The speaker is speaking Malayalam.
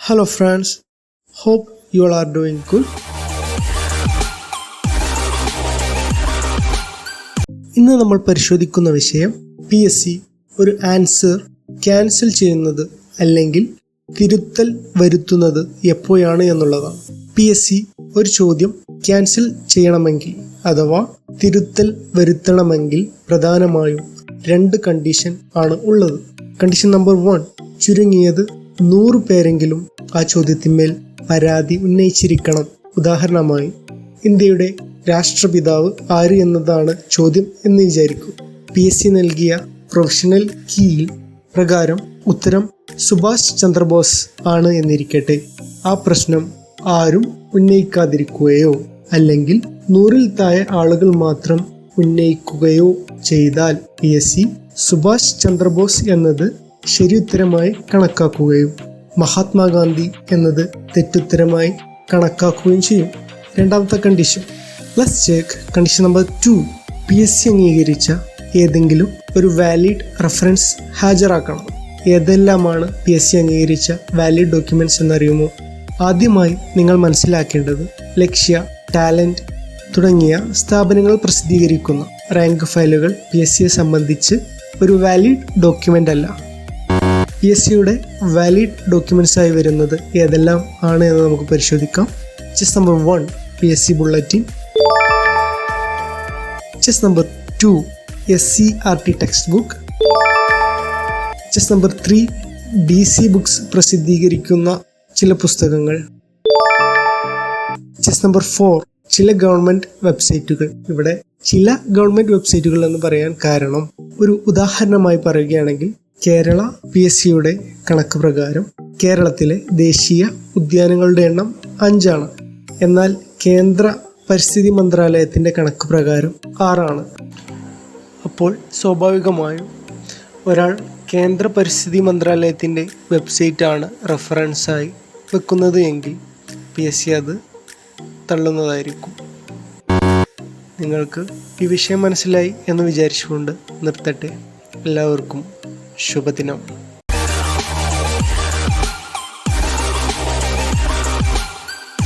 Hello friends, hope you all are doing good. ഇന്ന് നമ്മൾ പരിശോധിക്കുന്ന വിഷയം PSC ഒരു ആൻസർ ക്യാൻസൽ ചെയ്യുന്നത് അല്ലെങ്കിൽ തിരുത്തൽ വരുത്തുന്നത് എപ്പോഴാണ് എന്നുള്ളതാണ്. PSC ഒരു ചോദ്യം ക്യാൻസൽ ചെയ്യണമെങ്കിൽ അഥവാ തിരുത്തൽ വരുത്തണമെങ്കിൽ പ്രധാനമായും 2 കണ്ടീഷൻ ആണ് ഉള്ളത്. കണ്ടീഷൻ നമ്പർ 1, ചുരുങ്ങിയത് 100 പേരെങ്കിലും ആ ചോദ്യത്തിന്മേൽ പരാതി ഉന്നയിച്ചിരിക്കണം. ഉദാഹരണമായി ഇന്ത്യയുടെ രാഷ്ട്രപിതാവ് ആര് എന്നതാണ് ചോദ്യം എന്ന് വിചാരിക്കൂ. PSC നൽകിയ പ്രൊഫഷണൽ കീയിൽ പ്രകാരം ഉത്തരം സുഭാഷ് ചന്ദ്രബോസ് ആണ് എന്നിരിക്കട്ടെ. ആ പ്രശ്നം ആരും ഉന്നയിക്കാതിരിക്കുകയോ അല്ലെങ്കിൽ 100-ൽ താഴെ ആളുകൾ മാത്രം ഉന്നയിക്കുകയോ ചെയ്താൽ PSC സുഭാഷ് ചന്ദ്രബോസ് എന്നത് ശരിയുത്തരമായി കണക്കാക്കുകയും മഹാത്മാഗാന്ധി എന്നത് തെറ്റുത്തരമായി കണക്കാക്കുകയും ചെയ്യും. രണ്ടാമത്തെ condition, let's check condition number 2. PSC അംഗീകരിച്ച ഏതെങ്കിലും ഒരു വാലിഡ് റെഫറൻസ് ഹാജരാക്കണം. ഏതെല്ലാമാണ് PSC അംഗീകരിച്ച വാലിഡ് ഡോക്യുമെന്റ്സ് എന്നറിയുമോ? ആദ്യമായി നിങ്ങൾ മനസ്സിലാക്കേണ്ടത് ലക്ഷ്യ, ടാലന്റ് തുടങ്ങിയ സ്ഥാപനങ്ങൾ പ്രസിദ്ധീകരിക്കുന്ന റാങ്ക് ഫയലുകൾ PSCയെ സംബന്ധിച്ച് ഒരു വാലിഡ് ഡോക്യുമെന്റ് അല്ല. PSCയുടെ വാലിഡ് ഡോക്യുമെന്റ്സ് ആയി വരുന്നത് ഏതെല്ലാം ആണ് എന്ന് നമുക്ക് പരിശോധിക്കാം. Chess number 1, PSC bulletin. Chess number 2, SCERT text book. Chess number 3, DC books പ്രസിദ്ധീകരിക്കുന്ന ചില പുസ്തകങ്ങൾ. ചെസ് നമ്പർ 4, ചില ഗവൺമെന്റ് വെബ്സൈറ്റുകൾ. ഇവിടെ ചില ഗവൺമെന്റ് വെബ്സൈറ്റുകൾ എന്ന് പറയാൻ കാരണം, ഒരു ഉദാഹരണമായി പറയുകയാണെങ്കിൽ കേരള PSCയുടെ കണക്ക് പ്രകാരം കേരളത്തിലെ ദേശീയ ഉദ്യാനങ്ങളുടെ എണ്ണം 5 ആണ്. എന്നാൽ കേന്ദ്ര പരിസ്ഥിതി മന്ത്രാലയത്തിൻ്റെ കണക്ക് പ്രകാരം 6 ആണ്. അപ്പോൾ സ്വാഭാവികമായും ഒരാൾ കേന്ദ്ര പരിസ്ഥിതി മന്ത്രാലയത്തിൻ്റെ വെബ്സൈറ്റാണ് റെഫറൻസായി വെക്കുന്നത് എങ്കിൽ PSC അത് തള്ളുന്നതായിരിക്കും. നിങ്ങൾക്ക് ഈ വിഷയം മനസ്സിലായി എന്ന് വിചാരിച്ചുകൊണ്ട് നിർത്തട്ടെ. എല്ലാവർക്കും ശുഭദിനം.